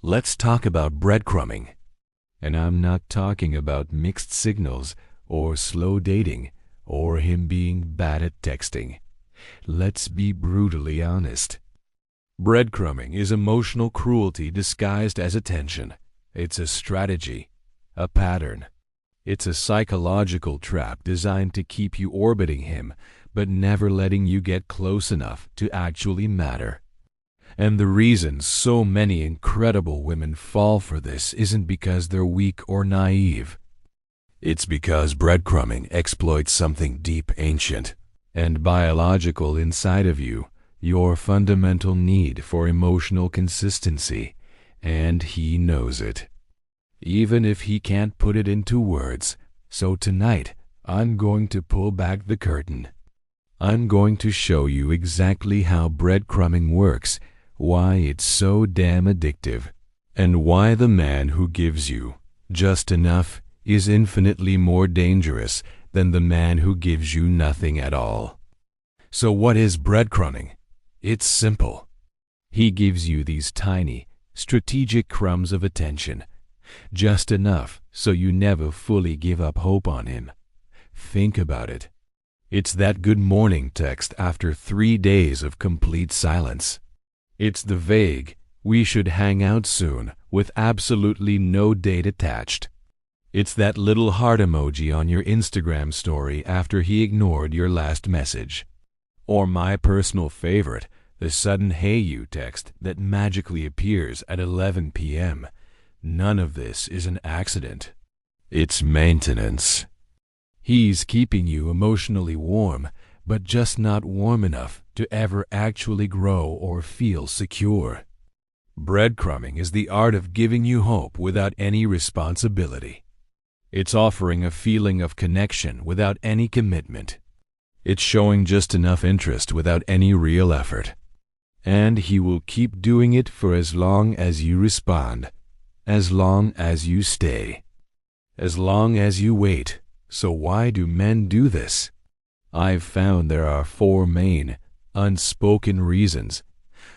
Let's talk about breadcrumbing. And I'm not talking about mixed signals or slow dating or him being bad at texting. Let's be brutally honest. Breadcrumbing is emotional cruelty disguised as attention. It's a strategy, a pattern. It's a psychological trap designed to keep you orbiting him, but never letting you get close enough to actually matter. And the reason so many incredible women fall for this isn't because they're weak or naive. It's because breadcrumbing exploits something deep, ancient, and biological inside of you, your fundamental need for emotional consistency, and he knows it. Even if he can't put it into words. So tonight, I'm going to pull back the curtain. I'm going to show you exactly how breadcrumbing works, why it's so damn addictive, and why the man who gives you just enough is infinitely more dangerous than the man who gives you nothing at all. So what is breadcrumbing? It's simple. He gives you these tiny, strategic crumbs of attention, just enough so you never fully give up hope on him. Think about it. It's that good morning text after 3 days of complete silence. It's the vague, we should hang out soon, with absolutely no date attached. It's that little heart emoji on your Instagram story after he ignored your last message. Or my personal favorite, the sudden "Hey you" text that magically appears at 11 p.m. None of this is an accident. It's maintenance. He's keeping you emotionally warm, but just not warm enough to ever actually grow or feel secure. Breadcrumbing is the art of giving you hope without any responsibility. It's offering a feeling of connection without any commitment. It's showing just enough interest without any real effort. And he will keep doing it for as long as you respond, as long as you stay, as long as you wait. So why do men do this? I've found there are 4 main, unspoken reasons.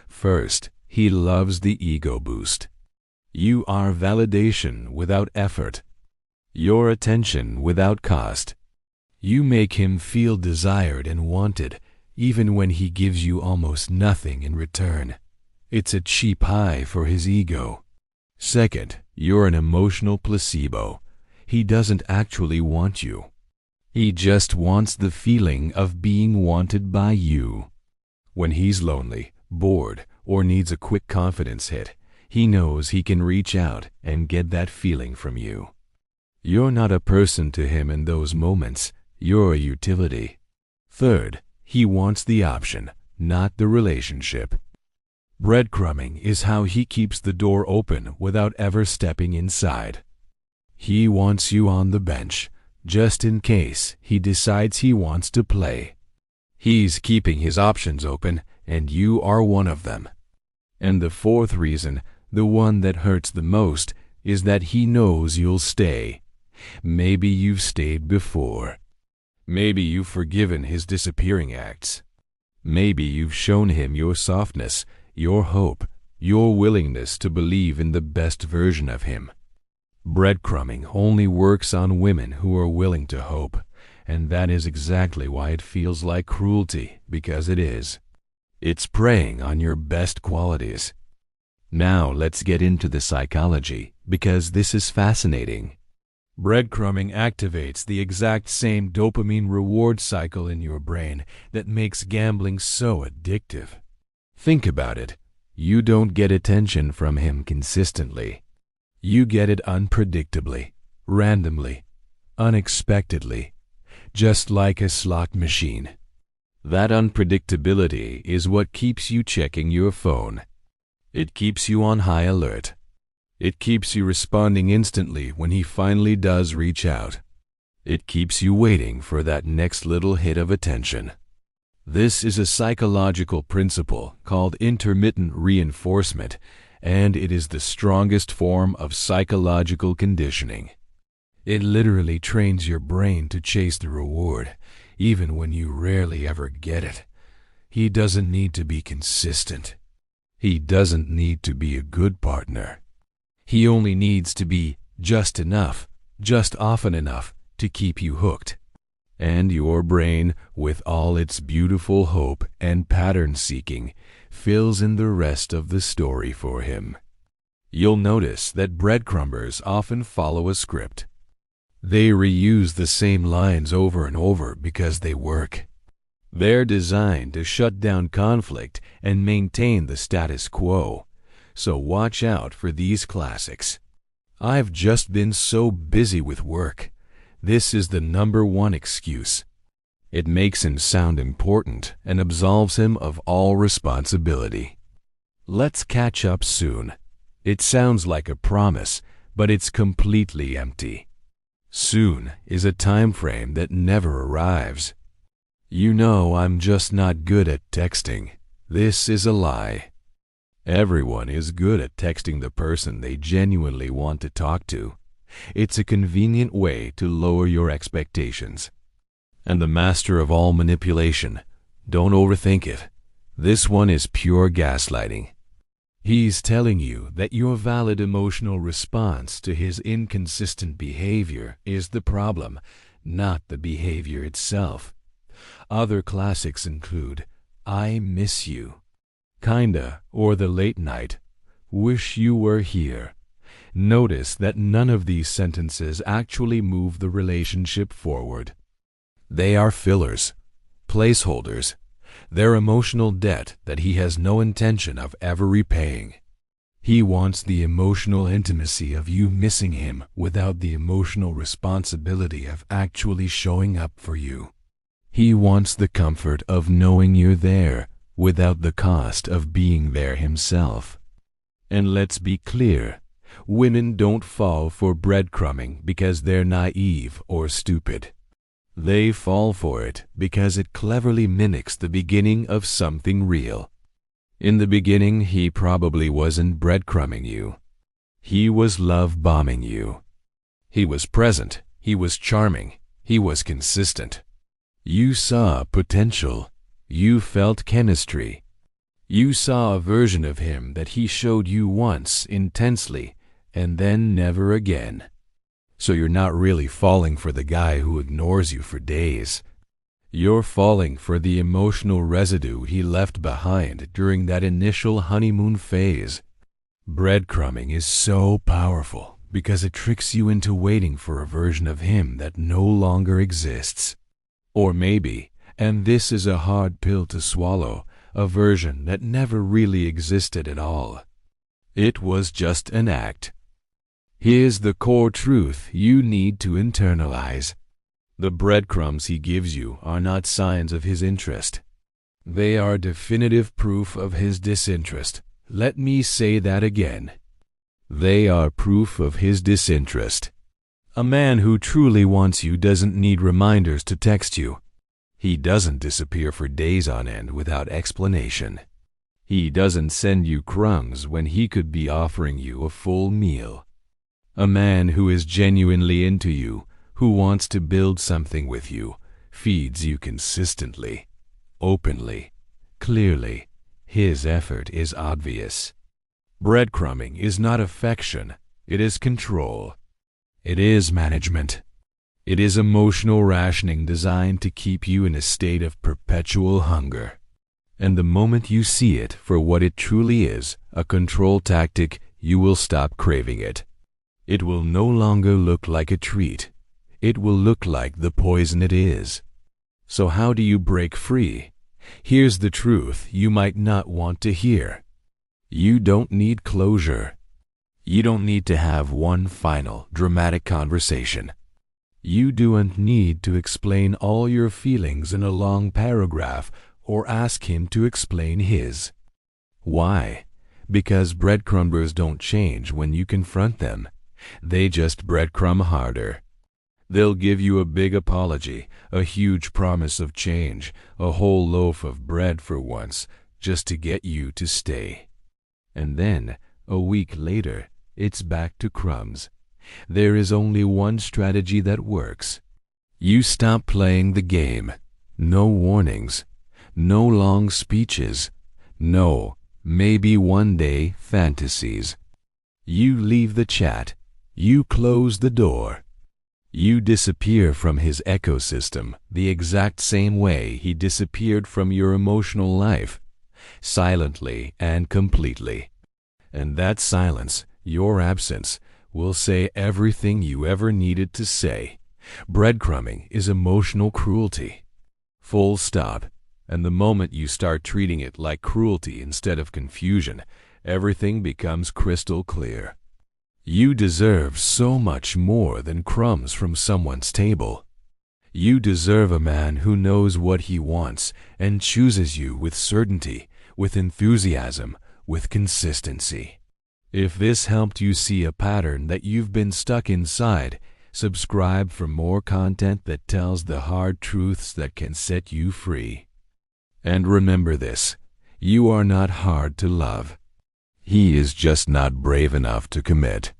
First, he loves the ego boost. You are validation without effort. Your attention without cost. You make him feel desired and wanted, even when he gives you almost nothing in return. It's a cheap high for his ego. Second, you're an emotional placebo. He doesn't actually want you. He just wants the feeling of being wanted by you. When he's lonely, bored, or needs a quick confidence hit, he knows he can reach out and get that feeling from you. You're not a person to him in those moments. You're a utility. Third, he wants the option, not the relationship. Breadcrumbing is how he keeps the door open without ever stepping inside. He wants you on the bench, just in case he decides he wants to play. He's keeping his options open, and you are one of them. And the fourth reason, the one that hurts the most, is that he knows you'll stay. Maybe you've stayed before. Maybe you've forgiven his disappearing acts. Maybe you've shown him your softness, your hope, your willingness to believe in the best version of him. Breadcrumbing only works on women who are willing to hope, and that is exactly why it feels like cruelty, because it is. It's preying on your best qualities. Now let's get into the psychology, because this is fascinating. Breadcrumbing activates the exact same dopamine reward cycle in your brain that makes gambling so addictive. Think about it. You don't get attention from him consistently. You get it unpredictably, randomly, unexpectedly, just like a slot machine. That unpredictability is what keeps you checking your phone. It keeps you on high alert. It keeps you responding instantly when he finally does reach out. It keeps you waiting for that next little hit of attention. This is a psychological principle called intermittent reinforcement, and it is the strongest form of psychological conditioning. It literally trains your brain to chase the reward, even when you rarely ever get it. He doesn't need to be consistent. He doesn't need to be a good partner. He only needs to be just enough, just often enough to keep you hooked. And your brain, with all its beautiful hope and pattern seeking, fills in the rest of the story for him. You'll notice that breadcrumbers often follow a script. They reuse the same lines over and over because they work. They're designed to shut down conflict and maintain the status quo. So watch out for these classics. I've just been so busy with work. This is the #1 excuse. It makes him sound important and absolves him of all responsibility. Let's catch up soon. It sounds like a promise, but it's completely empty. Soon is a time frame that never arrives. You know I'm just not good at texting. This is a lie. Everyone is good at texting the person they genuinely want to talk to. It's a convenient way to lower your expectations. And the master of all manipulation, don't overthink it. This one is pure gaslighting. He's telling you that your valid emotional response to his inconsistent behavior is the problem, not the behavior itself. Other classics include "I miss you," "Kinda," or "The Late Night," "Wish You Were Here." Notice that none of these sentences actually move the relationship forward. They are fillers, placeholders. They're emotional debt that he has no intention of ever repaying. He wants the emotional intimacy of you missing him without the emotional responsibility of actually showing up for you. He wants the comfort of knowing you're there without the cost of being there himself. And let's be clear, women don't fall for breadcrumbing because they're naive or stupid. They fall for it because it cleverly mimics the beginning of something real. In the beginning, he probably wasn't breadcrumbing you. He was love-bombing you. He was present, he was charming, he was consistent. You saw potential. You felt chemistry. You saw a version of him that he showed you once intensely and then never again. So you're not really falling for the guy who ignores you for days. You're falling for the emotional residue he left behind during that initial honeymoon phase. Breadcrumbing is so powerful because it tricks you into waiting for a version of him that no longer exists. Or maybe, and this is a hard pill to swallow, a version that never really existed at all. It was just an act. Here's the core truth you need to internalize. The breadcrumbs he gives you are not signs of his interest. They are definitive proof of his disinterest. Let me say that again. They are proof of his disinterest. A man who truly wants you doesn't need reminders to text you. He doesn't disappear for days on end without explanation. He doesn't send you crumbs when he could be offering you a full meal. A man who is genuinely into you, who wants to build something with you, feeds you consistently, openly, clearly. His effort is obvious. Breadcrumbing is not affection, it is control. It is management. It is emotional rationing designed to keep you in a state of perpetual hunger. And the moment you see it for what it truly is, a control tactic, you will stop craving it. It will no longer look like a treat. It will look like the poison it is. So how do you break free? Here's the truth you might not want to hear. You don't need closure. You don't need to have one final, dramatic conversation. You don't need to explain all your feelings in a long paragraph or ask him to explain his. Why? Because breadcrumbers don't change when you confront them. They just breadcrumb harder. They'll give you a big apology, a huge promise of change, a whole loaf of bread for once, just to get you to stay. And then, a week later, it's back to crumbs. There is only one strategy that works. You stop playing the game. No warnings. No long speeches. No, maybe one day fantasies. You leave the chat. You close the door. You disappear from his ecosystem the exact same way he disappeared from your emotional life, silently and completely. And that silence, your absence, will say everything you ever needed to say. Breadcrumbing is emotional cruelty. Full stop. And the moment you start treating it like cruelty instead of confusion, everything becomes crystal clear. You deserve so much more than crumbs from someone's table. You deserve a man who knows what he wants and chooses you with certainty, with enthusiasm, with consistency. If this helped you see a pattern that you've been stuck inside, subscribe for more content that tells the hard truths that can set you free. And remember this, you are not hard to love. He is just not brave enough to commit.